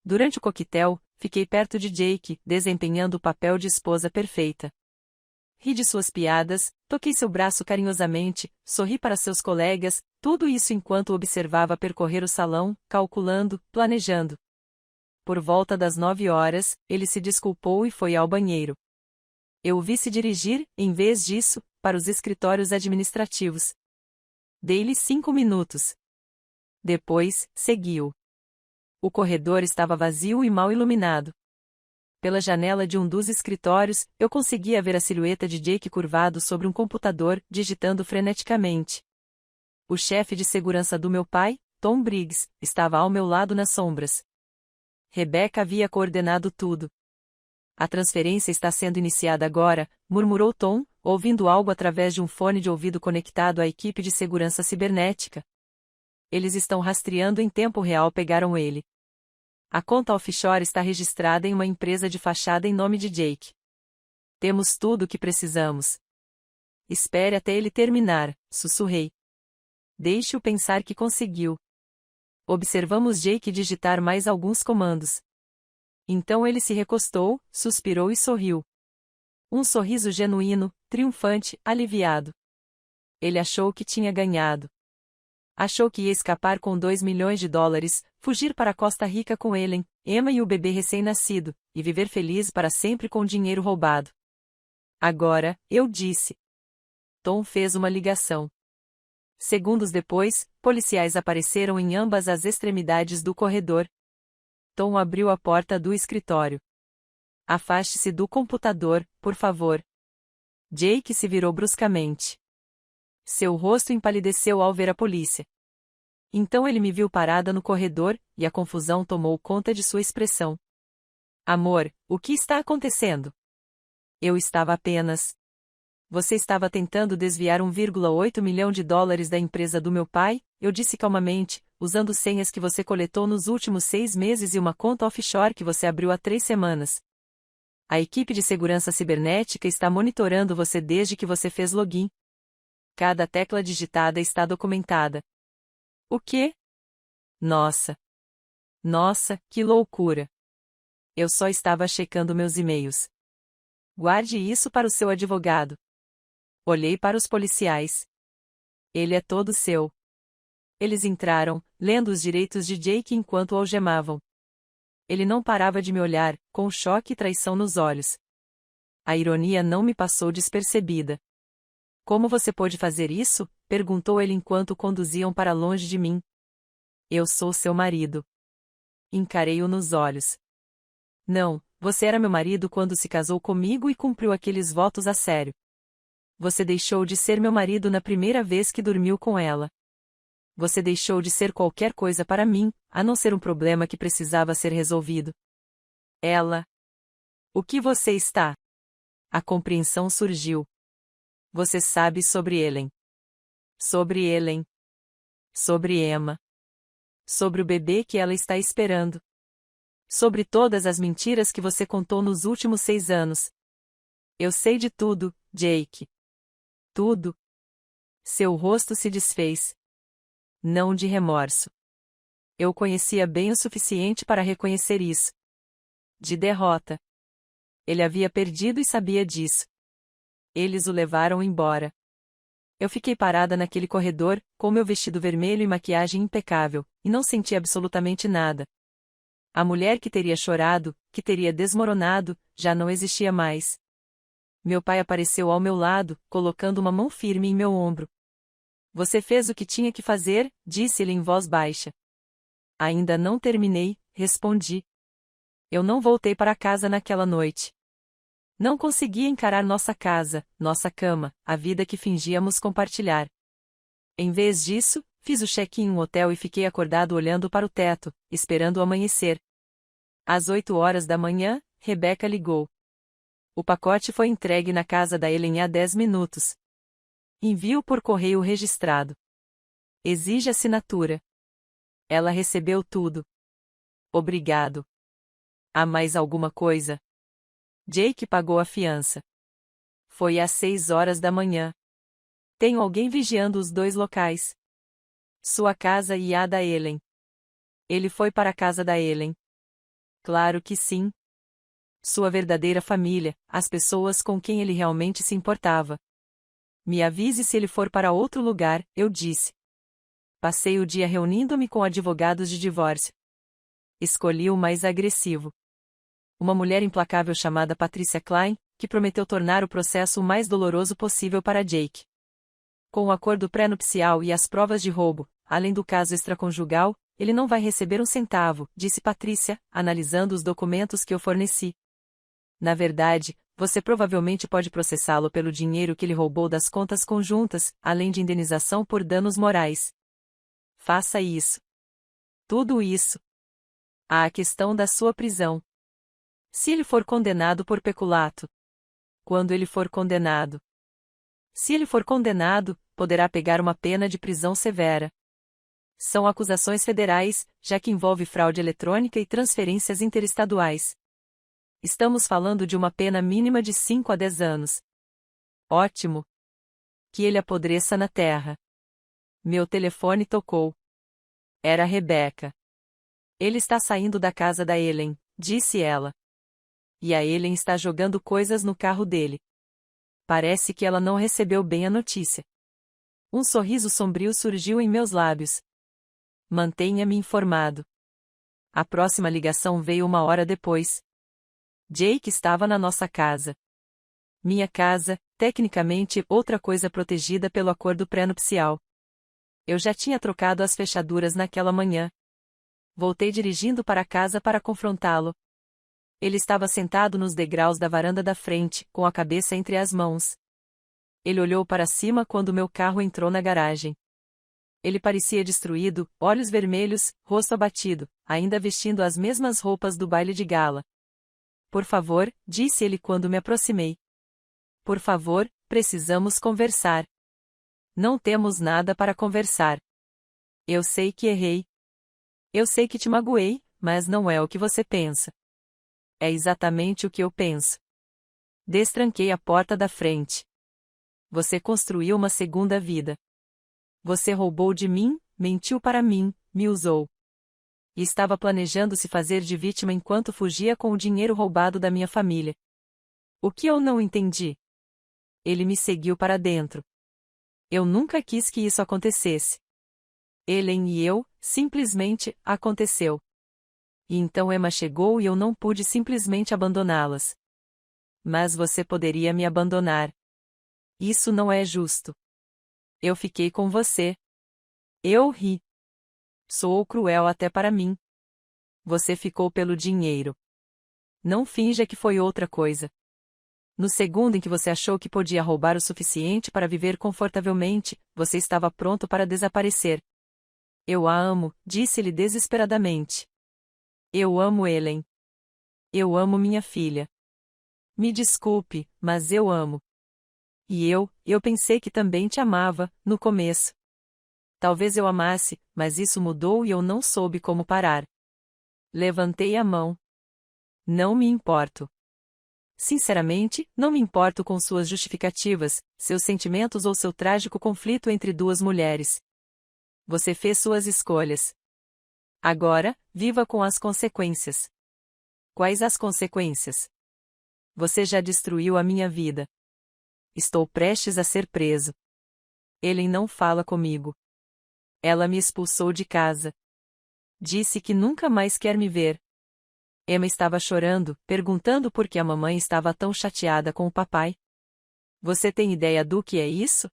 Durante o coquetel, fiquei perto de Jake, desempenhando o papel de esposa perfeita. Ri de suas piadas, toquei seu braço carinhosamente, sorri para seus colegas, tudo isso enquanto o observava percorrer o salão, calculando, planejando. Por volta das 9 horas, ele se desculpou e foi ao banheiro. Eu o vi se dirigir, em vez disso, para os escritórios administrativos. Dei-lhe 5 minutos. Depois, seguiu. O corredor estava vazio e mal iluminado. Pela janela de um dos escritórios, eu conseguia ver a silhueta de Jake curvado sobre um computador, digitando freneticamente. O chefe de segurança do meu pai, Tom Briggs, estava ao meu lado nas sombras. Rebecca havia coordenado tudo. A transferência está sendo iniciada agora, murmurou Tom, ouvindo algo através de um fone de ouvido conectado à equipe de segurança cibernética. Eles estão rastreando em tempo real, pegaram ele. A conta offshore está registrada em uma empresa de fachada em nome de Jake. Temos tudo o que precisamos. Espere até ele terminar, sussurrei. Deixe-o pensar que conseguiu. Observamos Jake digitar mais alguns comandos. Então ele se recostou, suspirou e sorriu. Um sorriso genuíno, triunfante, aliviado. Ele achou que tinha ganhado. Achou que ia escapar com $2 milhões, fugir para Costa Rica com Ellen, Emma e o bebê recém-nascido, e viver feliz para sempre com o dinheiro roubado. Agora, eu disse. Tom fez uma ligação. Segundos depois, policiais apareceram em ambas as extremidades do corredor. Tom abriu a porta do escritório. Afaste-se do computador, por favor. Jake se virou bruscamente. Seu rosto empalideceu ao ver a polícia. Então ele me viu parada no corredor, e a confusão tomou conta de sua expressão. Amor, o que está acontecendo? Eu estava apenas. Você estava tentando desviar $1,8 milhão da empresa do meu pai, eu disse calmamente, usando senhas que você coletou nos últimos 6 meses e uma conta offshore que você abriu há 3 semanas. A equipe de segurança cibernética está monitorando você desde que você fez login. Cada tecla digitada está documentada. O quê? Nossa! Nossa, que loucura! Eu só estava checando meus e-mails. Guarde isso para o seu advogado. Olhei para os policiais. Ele é todo seu. Eles entraram, lendo os direitos de Jake enquanto o algemavam. Ele não parava de me olhar, com choque e traição nos olhos. A ironia não me passou despercebida. Como você pôde fazer isso? Perguntou ele enquanto o conduziam para longe de mim. Eu sou seu marido. Encarei-o nos olhos. Não, você era meu marido quando se casou comigo e cumpriu aqueles votos a sério. Você deixou de ser meu marido na primeira vez que dormiu com ela. Você deixou de ser qualquer coisa para mim, a não ser um problema que precisava ser resolvido. Ela. O que você está? A compreensão surgiu. Você sabe sobre Ellen. Sobre Ellen. Sobre Emma. Sobre o bebê que ela está esperando. Sobre todas as mentiras que você contou nos últimos 6 anos. Eu sei de tudo, Jake. Tudo. Seu rosto se desfez. Não de remorso. Eu o conhecia bem o suficiente para reconhecer isso. De derrota. Ele havia perdido e sabia disso. Eles o levaram embora. Eu fiquei parada naquele corredor, com meu vestido vermelho e maquiagem impecável, e não senti absolutamente nada. A mulher que teria chorado, que teria desmoronado, já não existia mais. Meu pai apareceu ao meu lado, colocando uma mão firme em meu ombro. Você fez o que tinha que fazer, disse ele em voz baixa. Ainda não terminei, respondi. Eu não voltei para casa naquela noite. Não conseguia encarar nossa casa, nossa cama, a vida que fingíamos compartilhar. Em vez disso, fiz o check-in em um hotel e fiquei acordado olhando para o teto, esperando o amanhecer. Às 8 horas da manhã, Rebecca ligou. O pacote foi entregue na casa da Ellen há 10 minutos. Envio por correio registrado. Exige assinatura. Ela recebeu tudo. Obrigado. Há mais alguma coisa? Jake pagou a fiança. Foi às 6 horas da manhã. Tenho alguém vigiando os 2 locais. Sua casa e a da Ellen. Ele foi para a casa da Ellen. Claro que sim. Sua verdadeira família, as pessoas com quem ele realmente se importava. Me avise se ele for para outro lugar, eu disse. Passei o dia reunindo-me com advogados de divórcio. Escolhi o mais agressivo. Uma mulher implacável chamada Patricia Klein, que prometeu tornar o processo o mais doloroso possível para Jake. Com o acordo pré-nupcial e as provas de roubo, além do caso extraconjugal, ele não vai receber um centavo, disse Patricia, analisando os documentos que eu forneci. Na verdade, você provavelmente pode processá-lo pelo dinheiro que ele roubou das contas conjuntas, além de indenização por danos morais. Faça isso. Tudo isso. Há a questão da sua prisão. Se ele for condenado por peculato. Quando ele for condenado. Se ele for condenado, poderá pegar uma pena de prisão severa. São acusações federais, já que envolve fraude eletrônica e transferências interestaduais. Estamos falando de uma pena mínima de 5 a 10 anos. Ótimo. Que ele apodreça na terra. Meu telefone tocou. Era Rebecca. Ele está saindo da casa da Ellen, disse ela. E a Ellen está jogando coisas no carro dele. Parece que ela não recebeu bem a notícia. Um sorriso sombrio surgiu em meus lábios. Mantenha-me informado. A próxima ligação veio 1 hora depois. Jake estava na nossa casa. Minha casa, tecnicamente outra coisa protegida pelo acordo pré-nupcial. Eu já tinha trocado as fechaduras naquela manhã. Voltei dirigindo para casa para confrontá-lo. Ele estava sentado nos degraus da varanda da frente, com a cabeça entre as mãos. Ele olhou para cima quando meu carro entrou na garagem. Ele parecia destruído, olhos vermelhos, rosto abatido, ainda vestindo as mesmas roupas do baile de gala. Por favor, disse ele quando me aproximei. Por favor, precisamos conversar. Não temos nada para conversar. Eu sei que errei. Eu sei que te magoei, mas não é o que você pensa. É exatamente o que eu penso. Destranquei a porta da frente. Você construiu uma segunda vida. Você roubou de mim, mentiu para mim, me usou. E estava planejando se fazer de vítima enquanto fugia com o dinheiro roubado da minha família. O que eu não entendi? Ele me seguiu para dentro. Eu nunca quis que isso acontecesse. Ellen e eu, simplesmente, aconteceu. E então Emma chegou e eu não pude simplesmente abandoná-las. Mas você poderia me abandonar. Isso não é justo. Eu fiquei com você. Eu ri. Soou cruel até para mim. Você ficou pelo dinheiro. Não finja que foi outra coisa. No segundo em que você achou que podia roubar o suficiente para viver confortavelmente, você estava pronto para desaparecer. Eu a amo, disse-lhe desesperadamente. Eu amo Ellen. Eu amo minha filha. Me desculpe, mas eu amo. E eu pensei que também te amava, no começo. Talvez eu amasse, mas isso mudou e eu não soube como parar. Levantei a mão. Não me importo. Sinceramente, não me importo com suas justificativas, seus sentimentos ou seu trágico conflito entre duas mulheres. Você fez suas escolhas. Agora, viva com as consequências. Quais as consequências? Você já destruiu a minha vida. Estou prestes a ser preso. Ele não fala comigo. Ela me expulsou de casa. Disse que nunca mais quer me ver. Emma estava chorando, perguntando por que a mamãe estava tão chateada com o papai. Você tem ideia do que é isso?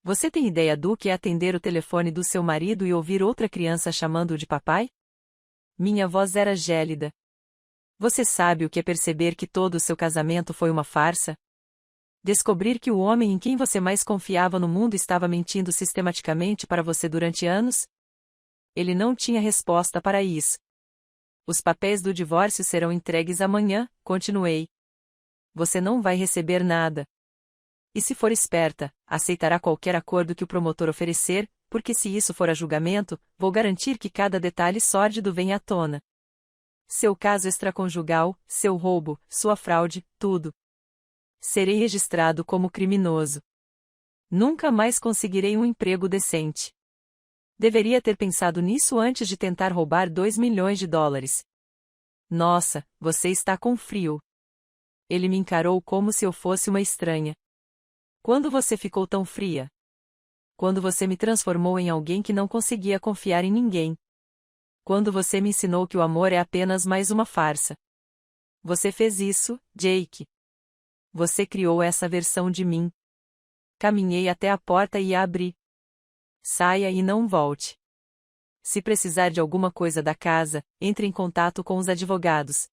Você tem ideia do que é atender o telefone do seu marido e ouvir outra criança chamando-o de papai? Minha voz era gélida. Você sabe o que é perceber que todo o seu casamento foi uma farsa? Descobrir que o homem em quem você mais confiava no mundo estava mentindo sistematicamente para você durante anos? Ele não tinha resposta para isso. Os papéis do divórcio serão entregues amanhã, continuei. Você não vai receber nada. E se for esperta, aceitará qualquer acordo que o promotor oferecer, porque se isso for a julgamento, vou garantir que cada detalhe sórdido venha à tona. Seu caso extraconjugal, seu roubo, sua fraude, tudo. Serei registrado como criminoso. Nunca mais conseguirei um emprego decente. Deveria ter pensado nisso antes de tentar roubar 2 milhões de dólares. Nossa, você está com frio. Ele me encarou como se eu fosse uma estranha. Quando você ficou tão fria? Quando você me transformou em alguém que não conseguia confiar em ninguém. Quando você me ensinou que o amor é apenas mais uma farsa. Você fez isso, Jake. Você criou essa versão de mim. Caminhei até a porta e a abri. Saia e não volte. Se precisar de alguma coisa da casa, entre em contato com os advogados.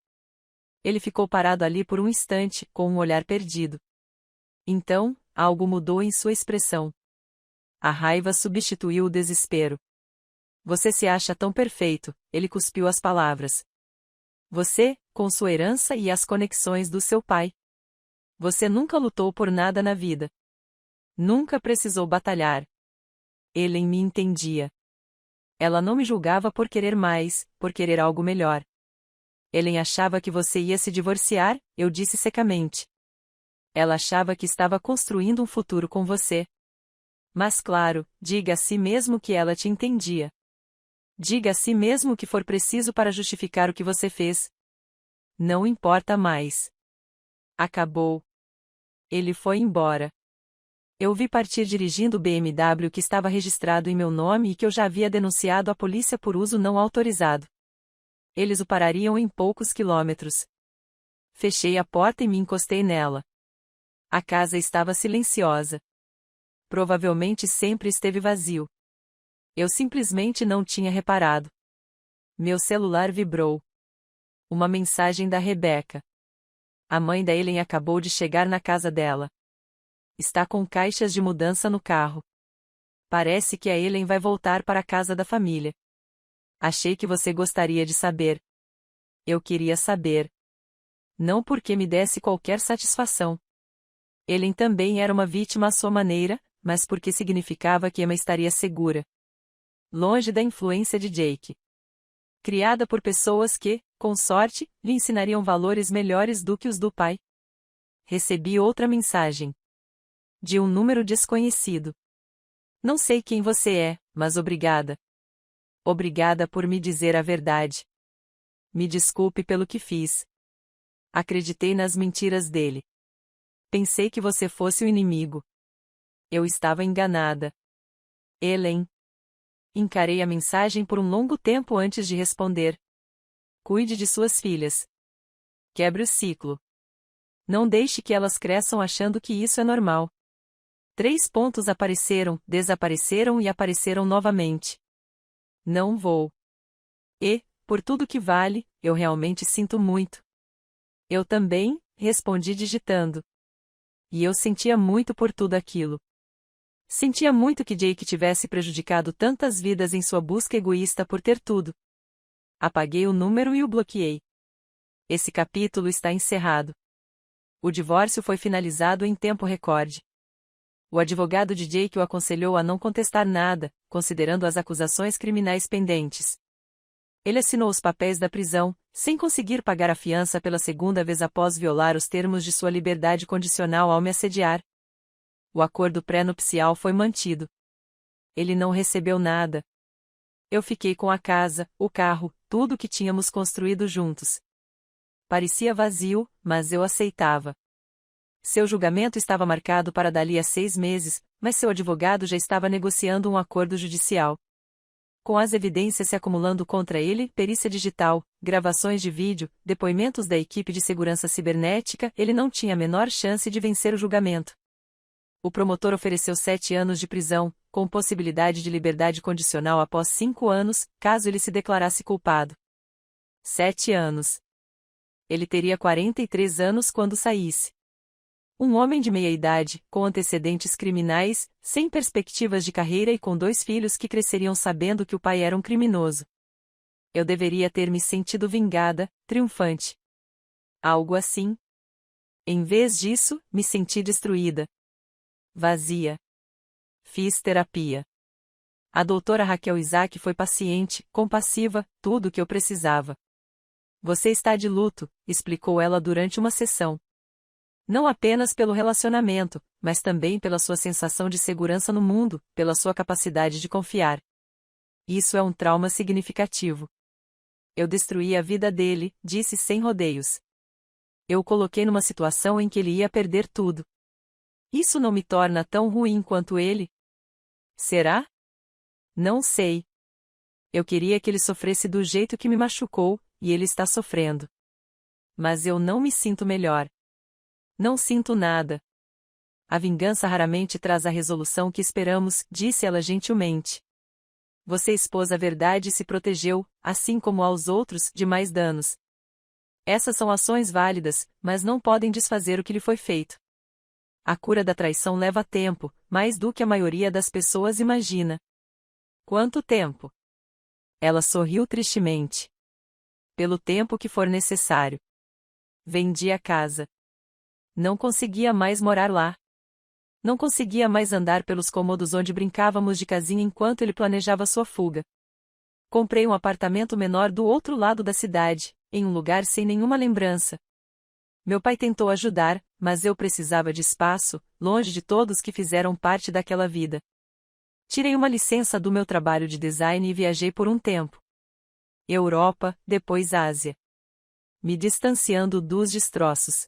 Ele ficou parado ali por um instante, com um olhar perdido. Então, algo mudou em sua expressão. A raiva substituiu o desespero. Você se acha tão perfeito, ele cuspiu as palavras. Você, com sua herança e as conexões do seu pai. Você nunca lutou por nada na vida. Nunca precisou batalhar. Ellen me entendia. Ela não me julgava por querer mais, por querer algo melhor. Ellen achava que você ia se divorciar, eu disse secamente. Ela achava que estava construindo um futuro com você. Mas claro, diga a si mesmo que ela te entendia. Diga a si mesmo o que for preciso para justificar o que você fez. Não importa mais. Acabou. Ele foi embora. Eu vi partir dirigindo o BMW que estava registrado em meu nome e que eu já havia denunciado à polícia por uso não autorizado. Eles o parariam em poucos quilômetros. Fechei a porta e me encostei nela. A casa estava silenciosa. Provavelmente sempre esteve vazio. Eu simplesmente não tinha reparado. Meu celular vibrou. Uma mensagem da Rebecca. A mãe da Ellen acabou de chegar na casa dela. Está com caixas de mudança no carro. Parece que a Ellen vai voltar para a casa da família. Achei que você gostaria de saber. Eu queria saber. Não porque me desse qualquer satisfação. Ellen também era uma vítima à sua maneira, mas porque significava que Emma estaria segura. Longe da influência de Jake. Criada por pessoas que, com sorte, lhe ensinariam valores melhores do que os do pai. Recebi outra mensagem. De um número desconhecido. Não sei quem você é, mas obrigada. Obrigada por me dizer a verdade. Me desculpe pelo que fiz. Acreditei nas mentiras dele. Pensei que você fosse o inimigo. Eu estava enganada. Ellen. Encarei a mensagem por um longo tempo antes de responder. Cuide de suas filhas. Quebre o ciclo. Não deixe que elas cresçam achando que isso é normal. 3 pontos apareceram, desapareceram e apareceram novamente. Não vou. E, por tudo que vale, eu realmente sinto muito. Eu também, respondi digitando. E eu sentia muito por tudo aquilo. Sentia muito que Jake tivesse prejudicado tantas vidas em sua busca egoísta por ter tudo. Apaguei o número e o bloqueei. Esse capítulo está encerrado. O divórcio foi finalizado em tempo recorde. O advogado de Jake o aconselhou a não contestar nada, considerando as acusações criminais pendentes. Ele assinou os papéis da prisão, sem conseguir pagar a fiança pela segunda vez após violar os termos de sua liberdade condicional ao me assediar. O acordo pré-nupcial foi mantido. Ele não recebeu nada. Eu fiquei com a casa, o carro, tudo que tínhamos construído juntos. Parecia vazio, mas eu aceitava. Seu julgamento estava marcado para dali a 6 meses, mas seu advogado já estava negociando um acordo judicial. Com as evidências se acumulando contra ele, perícia digital, gravações de vídeo, depoimentos da equipe de segurança cibernética, ele não tinha a menor chance de vencer o julgamento. O promotor ofereceu 7 anos de prisão, com possibilidade de liberdade condicional após 5 anos, caso ele se declarasse culpado. 7 anos. Ele teria 43 anos quando saísse. Um homem de meia-idade, com antecedentes criminais, sem perspectivas de carreira e com 2 filhos que cresceriam sabendo que o pai era um criminoso. Eu deveria ter me sentido vingada, triunfante. Algo assim. Em vez disso, me senti destruída. Vazia. Fiz terapia. A doutora Raquel Isaac foi paciente, compassiva, tudo o que eu precisava. Você está de luto, explicou ela durante uma sessão. Não apenas pelo relacionamento, mas também pela sua sensação de segurança no mundo, pela sua capacidade de confiar. Isso é um trauma significativo. Eu destruí a vida dele, disse sem rodeios. Eu o coloquei numa situação em que ele ia perder tudo. Isso não me torna tão ruim quanto ele? Será? Não sei. Eu queria que ele sofresse do jeito que me machucou, e ele está sofrendo. Mas eu não me sinto melhor. Não sinto nada. A vingança raramente traz a resolução que esperamos, disse ela gentilmente. Você expôs a verdade e se protegeu, assim como aos outros, de mais danos. Essas são ações válidas, mas não podem desfazer o que lhe foi feito. A cura da traição leva tempo, mais do que a maioria das pessoas imagina. Quanto tempo? Ela sorriu tristemente. Pelo tempo que for necessário. Vendi a casa. Não conseguia mais morar lá. Não conseguia mais andar pelos cômodos onde brincávamos de casinha enquanto ele planejava sua fuga. Comprei um apartamento menor do outro lado da cidade, em um lugar sem nenhuma lembrança. Meu pai tentou ajudar, mas eu precisava de espaço, longe de todos que fizeram parte daquela vida. Tirei uma licença do meu trabalho de design e viajei por um tempo. Europa, depois Ásia. Me distanciando dos destroços.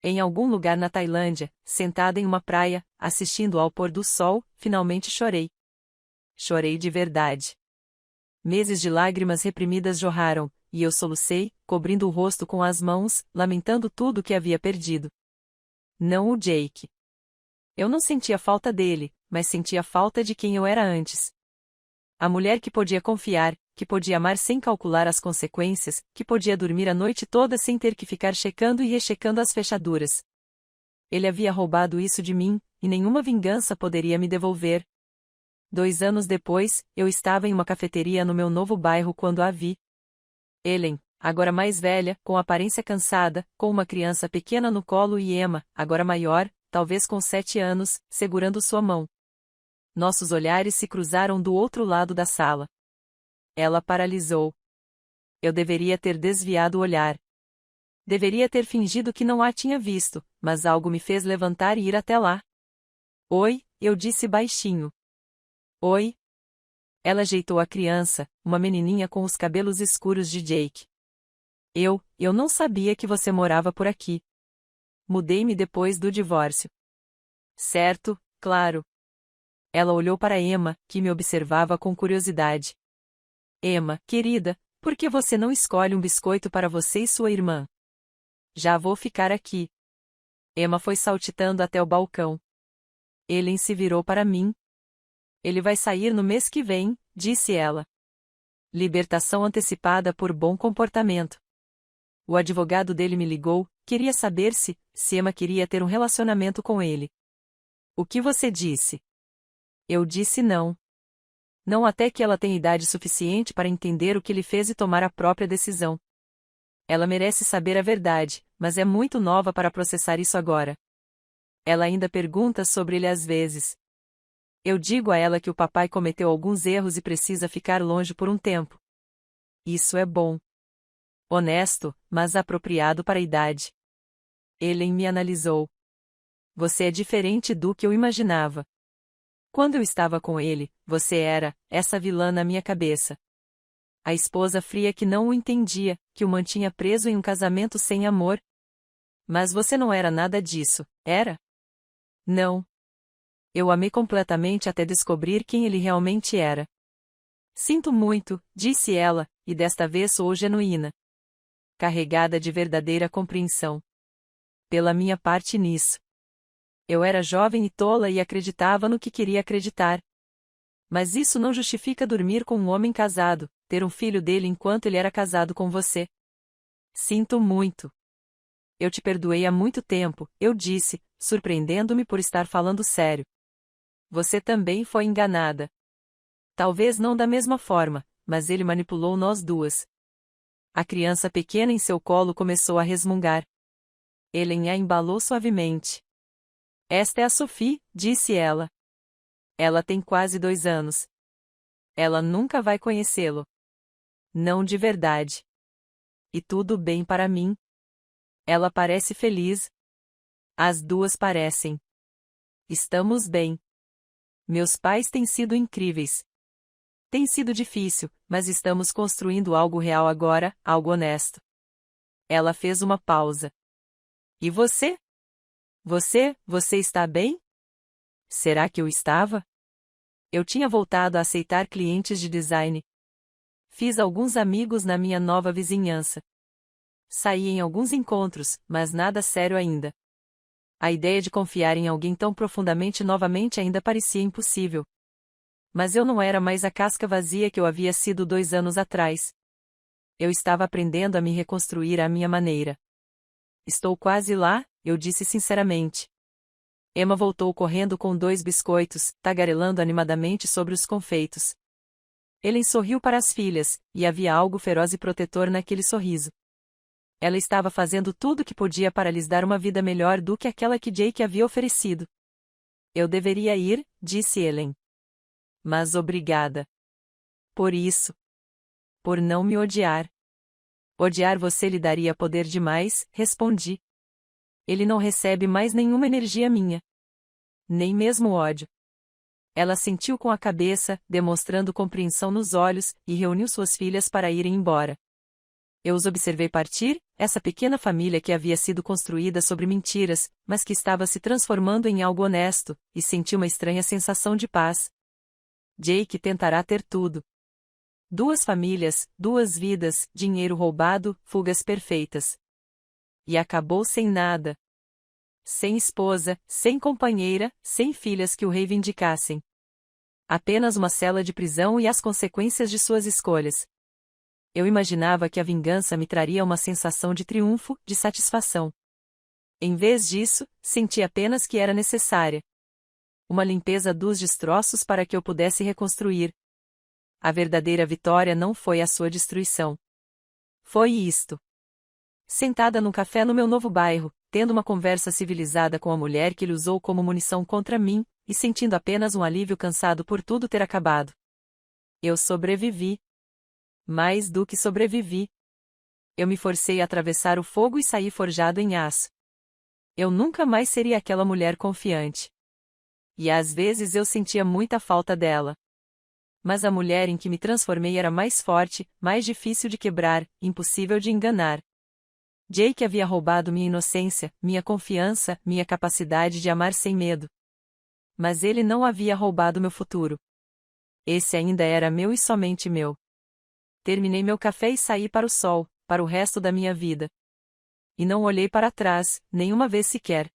Em algum lugar na Tailândia, sentada em uma praia, assistindo ao pôr do sol, finalmente chorei. Chorei de verdade. Meses de lágrimas reprimidas jorraram, e eu solucei, cobrindo o rosto com as mãos, lamentando tudo o que havia perdido. Não o Jake. Eu não sentia falta dele, mas sentia falta de quem eu era antes. A mulher que podia confiar, que podia amar sem calcular as consequências, que podia dormir a noite toda sem ter que ficar checando e rechecando as fechaduras. Ele havia roubado isso de mim, e nenhuma vingança poderia me devolver. 2 anos depois, eu estava em uma cafeteria no meu novo bairro quando a vi. Ellen, agora mais velha, com aparência cansada, com uma criança pequena no colo e Emma, agora maior, talvez com 7 anos, segurando sua mão. Nossos olhares se cruzaram do outro lado da sala. Ela paralisou. Eu deveria ter desviado o olhar. Deveria ter fingido que não a tinha visto, mas algo me fez levantar e ir até lá. Oi, eu disse baixinho. Oi. Ela ajeitou a criança, uma menininha com os cabelos escuros de Jake. Eu não sabia que você morava por aqui. Mudei-me depois do divórcio. Certo, claro. Ela olhou para Emma, que me observava com curiosidade. Emma, querida, por que você não escolhe um biscoito para você e sua irmã? Já vou ficar aqui. Emma foi saltitando até o balcão. Ellen se virou para mim. Ele vai sair no mês que vem, disse ela. Libertação antecipada por bom comportamento. O advogado dele me ligou, queria saber se Emma queria ter um relacionamento com ele. O que você disse? Eu disse não. Não até que ela tenha idade suficiente para entender o que ele fez e tomar a própria decisão. Ela merece saber a verdade, mas é muito nova para processar isso agora. Ela ainda pergunta sobre ele às vezes. Eu digo a ela que o papai cometeu alguns erros e precisa ficar longe por um tempo. Isso é bom. Honesto, mas apropriado para a idade. Ellen me analisou. Você é diferente do que eu imaginava. Quando eu estava com ele, você era essa vilã na minha cabeça. A esposa fria que não o entendia, que o mantinha preso em um casamento sem amor. Mas você não era nada disso, era? Não. Eu amei completamente até descobrir quem ele realmente era. Sinto muito, disse ela, e desta vez sou genuína. Carregada de verdadeira compreensão. Pela minha parte nisso. Eu era jovem e tola e acreditava no que queria acreditar. Mas isso não justifica dormir com um homem casado, ter um filho dele enquanto ele era casado com você. Sinto muito. Eu te perdoei há muito tempo, eu disse, surpreendendo-me por estar falando sério. Você também foi enganada. Talvez não da mesma forma, mas ele manipulou nós duas. A criança pequena em seu colo começou a resmungar. Ellen a embalou suavemente. Esta é a Sophie, disse ela. Ela tem quase 2 anos. Ela nunca vai conhecê-lo. Não de verdade. E tudo bem para mim. Ela parece feliz. As duas parecem. Estamos bem. Meus pais têm sido incríveis. Tem sido difícil, mas estamos construindo algo real agora, algo honesto. Ela fez uma pausa. E você? Você está bem? Será que eu estava? Eu tinha voltado a aceitar clientes de design. Fiz alguns amigos na minha nova vizinhança. Saí em alguns encontros, mas nada sério ainda. A ideia de confiar em alguém tão profundamente novamente ainda parecia impossível. Mas eu não era mais a casca vazia que eu havia sido 2 anos atrás. Eu estava aprendendo a me reconstruir à minha maneira. Estou quase lá, eu disse sinceramente. Emma voltou correndo com 2 biscoitos, tagarelando animadamente sobre os confeitos. Ellen sorriu para as filhas, e havia algo feroz e protetor naquele sorriso. Ela estava fazendo tudo o que podia para lhes dar uma vida melhor do que aquela que Jake havia oferecido. Eu deveria ir, disse Ellen. Mas obrigada. Por isso. Por não me odiar. Odiar você lhe daria poder demais, respondi. Ele não recebe mais nenhuma energia minha. Nem mesmo ódio. Ela sentiu com a cabeça, demonstrando compreensão nos olhos, e reuniu suas filhas para irem embora. Eu os observei partir, essa pequena família que havia sido construída sobre mentiras, mas que estava se transformando em algo honesto, e senti uma estranha sensação de paz. Jake tentará ter tudo. 2 famílias, 2 vidas, dinheiro roubado, fugas perfeitas. E acabou sem nada. Sem esposa, sem companheira, sem filhas que o reivindicassem. Apenas uma cela de prisão e as consequências de suas escolhas. Eu imaginava que a vingança me traria uma sensação de triunfo, de satisfação. Em vez disso, senti apenas que era necessária uma limpeza dos destroços para que eu pudesse reconstruir. A verdadeira vitória não foi a sua destruição. Foi isto. Sentada num café no meu novo bairro, tendo uma conversa civilizada com a mulher que ele usou como munição contra mim, e sentindo apenas um alívio cansado por tudo ter acabado. Eu sobrevivi. Mais do que sobrevivi. Eu me forcei a atravessar o fogo e saí forjado em aço. Eu nunca mais seria aquela mulher confiante. E às vezes eu sentia muita falta dela. Mas a mulher em que me transformei era mais forte, mais difícil de quebrar, impossível de enganar. Jake havia roubado minha inocência, minha confiança, minha capacidade de amar sem medo. Mas ele não havia roubado meu futuro. Esse ainda era meu e somente meu. Terminei meu café e saí para o sol, para o resto da minha vida. E não olhei para trás, nenhuma vez sequer.